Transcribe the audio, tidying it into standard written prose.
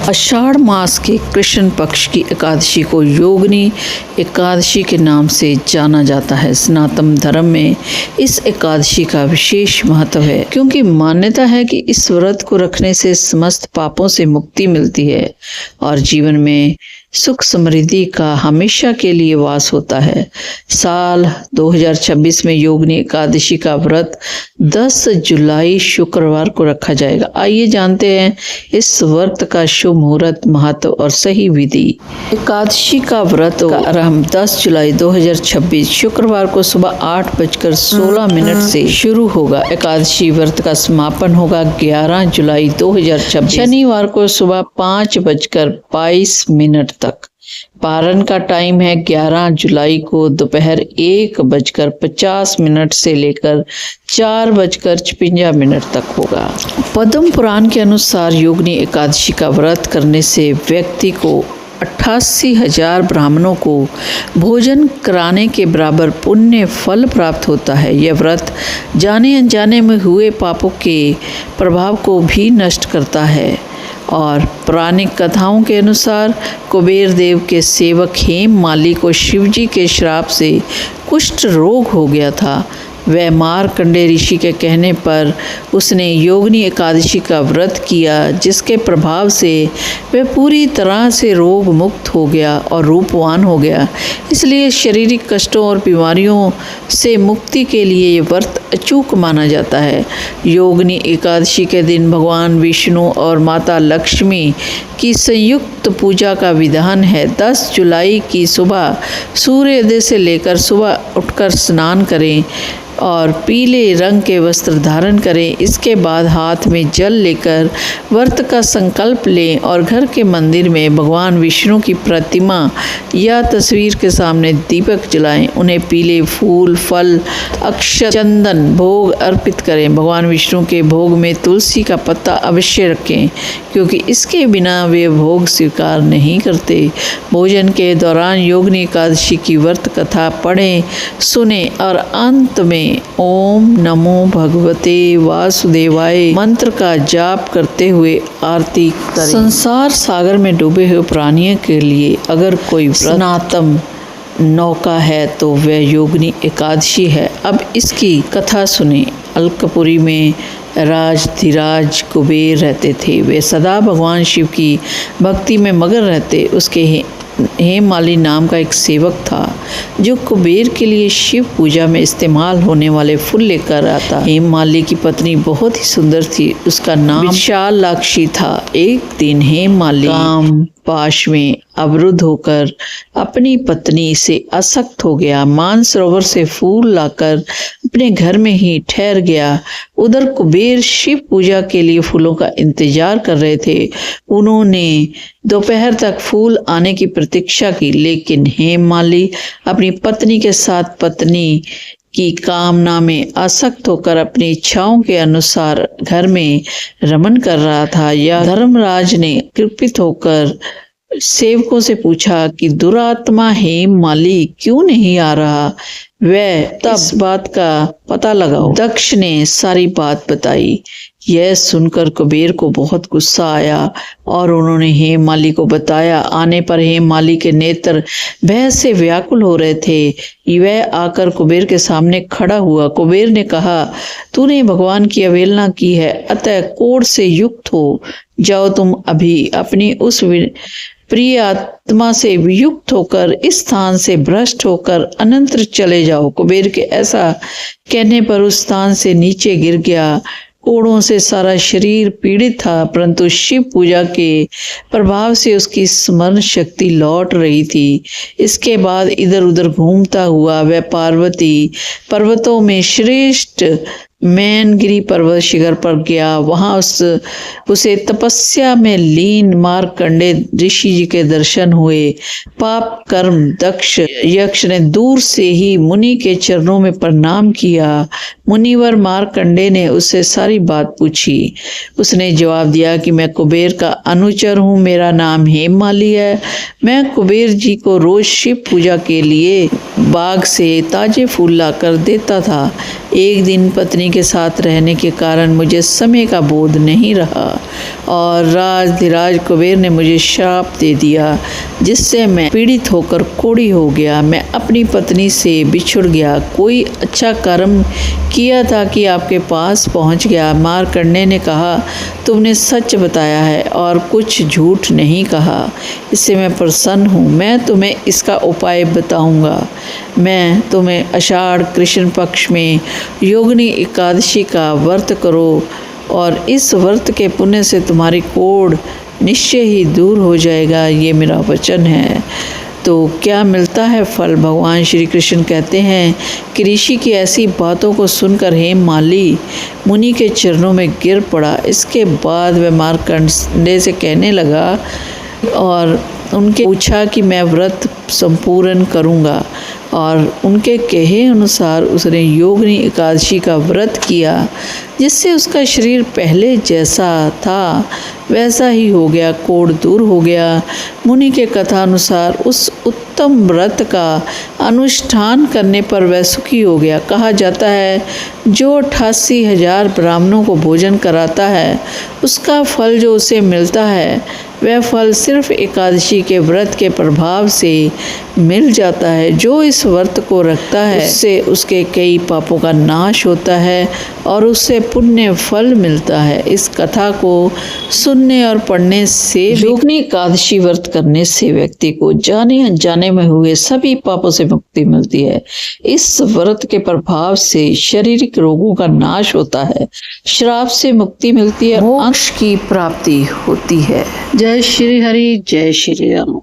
आषाढ़ मास के कृष्ण पक्ष की एकादशी को योगिनी एकादशी के नाम से जाना जाता है। सनातन धर्म में इस एकादशी का विशेष महत्व है, क्योंकि मान्यता है कि इस व्रत को रखने से समस्त पापों से मुक्ति मिलती है और जीवन में सुख समृद्धि का हमेशा के लिए वास होता है। साल 2026 में योगिनी एकादशी का व्रत 10 जुलाई शुक्रवार को रखा जाएगा। आइए जानते हैं इस व्रत का शुभ मुहूर्त, महत्व और सही विधि। एकादशी का व्रत का आरंभ 10 जुलाई 2026 शुक्रवार को सुबह 8:16 से शुरू होगा। एकादशी व्रत का समापन होगा 11 जुलाई 2026 शनिवार को सुबह 5:22 तक। पारण का टाइम है 11 जुलाई को दोपहर 1:50 से लेकर 4:56 तक होगा। पद्म पुराण के अनुसार योगिनी एकादशी का व्रत करने से व्यक्ति को 88,000 ब्राह्मणों को भोजन कराने के बराबर पुण्य फल प्राप्त होता है। यह व्रत जाने अनजाने में हुए पापों के प्रभाव को भी नष्ट करता है और पौराणिक कथाओं के अनुसार कुबेर देव के सेवक हेममाली को शिवजी के श्राप से कुष्ठ रोग हो गया था। वह मार्कंडेय ऋषि के कहने पर उसने योगिनी एकादशी का व्रत किया, जिसके प्रभाव से वह पूरी तरह से रोग मुक्त हो गया और रूपवान हो गया। इसलिए शारीरिक कष्टों और बीमारियों से मुक्ति के लिए ये व्रत अचूक माना जाता है। योगिनी एकादशी के दिन भगवान विष्णु और माता लक्ष्मी की संयुक्त पूजा का विधान है। 10 जुलाई की सुबह सूर्योदय से लेकर सुबह उठकर स्नान करें और पीले रंग के वस्त्र धारण करें। इसके बाद हाथ में जल लेकर व्रत का संकल्प लें और घर के मंदिर में भगवान विष्णु की प्रतिमा या तस्वीर के सामने दीपक जलाएं। उन्हें पीले फूल, फल, अक्षत, चंदन भोग अर्पित करें। भगवान विष्णु के भोग में तुलसी का पत्ता अवश्य रखें, क्योंकि इसके बिना वे भोग स्वीकार नहीं करते। भोजन के दौरान योगिनी एकादशी की व्रत कथा पढ़ें, सुने और अंत में ओम नमो भगवते वासुदेवाय मंत्र का जाप करते हुए आरती करें। संसार सागर में डूबे हुए प्राणियों के लिए अगर कोई सनातन नौका है तो वह योगिनी एकादशी है। अब इसकी कथा सुने। अलकपुरी में राजधिराज कुबेर रहते थे। वे सदा भगवान शिव की भक्ति में मगन रहते। उसके हेममाली नाम का एक सेवक था, जो कुबेर के लिए शिव पूजा में इस्तेमाल होने वाले फूल लेकर आता। हेममाली की पत्नी बहुत ही सुंदर थी। उसका नाम विशालाक्षी था। एक दिन हेममाली काम पाश में अवरुद्ध होकर अपनी पत्नी से आसक्त हो गया। मानसरोवर से फूल लाकर अपने घर में ही ठहर गया। उधर कुबेर शिव पूजा के लिए फूलों का इंतजार कर रहे थे। उन्होंने दोपहर तक फूल आने की प्रतीक्षा की, लेकिन हेममाली अपनी पत्नी के साथ पत्नी की कामना में आसक्त होकर अपनी इच्छाओं के अनुसार घर में रमन कर रहा था। या धर्मराज ने कृपित होकर सेवकों से पूछा कि दुरात्मा हेममाली क्यों नहीं आ रहा, वह तब इस बात का पता लगाओ। दक्ष ने सारी बात बताई। यह सुनकर कुबेर को बहुत गुस्सा आया और उन्होंने हेममाली को बताया। आने पर हेममाली के नेत्र भय से व्याकुल हो रहे थे। वह आकर कुबेर के सामने खड़ा हुआ। कुबेर ने कहा, तूने भगवान की अवहेलना की है, अतः कोढ़ से युक्त हो जाओ। तुम अभी अपनी उस प्रिय आत्मा से युक्त होकर इस स्थान से भ्रष्ट होकर अनंत चले जाओ। कुबेर के ऐसा कहने पर उस स्थान से नीचे गिर गया। कोढ़ों से सारा शरीर पीड़ित था, परंतु शिव पूजा के प्रभाव से उसकी स्मरण शक्ति लौट रही थी। इसके बाद इधर उधर घूमता हुआ वह पार्वती पर्वतों में श्रेष्ठ मैनगिरी पर्वत शिखर पर गया। वहां उसे तपस्या में लीन मार्कंडेय ऋषि जी के दर्शन हुए। पाप कर्म दक्ष यक्ष ने दूर से ही मुनि के चरणों में प्रणाम किया। मुनिवर मार्कंडेय ने उससे सारी बात पूछी। उसने जवाब दिया कि मैं कुबेर का अनुचर हूँ, मेरा नाम हेममाली है। मैं कुबेर जी को रोज शिव पूजा के लिए बाग से ताजे फूल लाकर देता था। एक दिन पत्नी के साथ रहने के कारण मुझे समय का बोध नहीं रहा और राजधिराज कुबेर ने मुझे श्राप दे दिया, जिससे मैं पीड़ित होकर कोढ़ी हो गया। मैं अपनी पत्नी से बिछुड़ गया। कोई अच्छा कर्म किया था कि आपके पास पहुंच गया। मार्कंडेय ने कहा, तुमने सच बताया है और कुछ झूठ नहीं कहा। इससे मैं प्रसन्न हूँ। मैं तुम्हें इसका उपाय बताऊंगा। मैं तुम्हें आषाढ़ कृष्ण पक्ष में योगिनी एकादशी का व्रत करो और इस व्रत के पुण्य से तुम्हारी कोढ़ निश्चय ही दूर हो जाएगा। ये मेरा वचन है। तो क्या मिलता है फल? भगवान श्री कृष्ण कहते हैं कि ऋषि की ऐसी बातों को सुनकर हेममाली मुनि के चरणों में गिर पड़ा। इसके बाद वह मार्कंडेय से कहने लगा और उनके पूछा कि मैं व्रत संपूर्ण करूंगा, और उनके कहे अनुसार उसने योगिनी एकादशी का व्रत किया, जिससे उसका शरीर पहले जैसा था वैसा ही हो गया, कोढ़ दूर हो गया। मुनि के कथा अनुसार उस उत्तम व्रत का अनुष्ठान करने पर वह सुखी हो गया। कहा जाता है, जो 88,000 ब्राह्मणों को भोजन कराता है, उसका फल जो उसे मिलता है, वह फल सिर्फ एकादशी के व्रत के प्रभाव से मिल जाता है। जो इस व्रत को रखता है, उससे उसके कई पापों का नाश होता है और उससे पुण्य फल मिलता है। इस कथा को सुनने और पढ़ने से, योगिनी एकादशी व्रत करने से व्यक्ति को जाने अनजाने में हुए सभी पापों से मुक्ति मिलती है। इस व्रत के प्रभाव से शारीरिक रोगों का नाश होता है, श्राप से मुक्ति मिलती है, मोक्ष की प्राप्ति होती है। जय श्री हरि, जय श्री राम।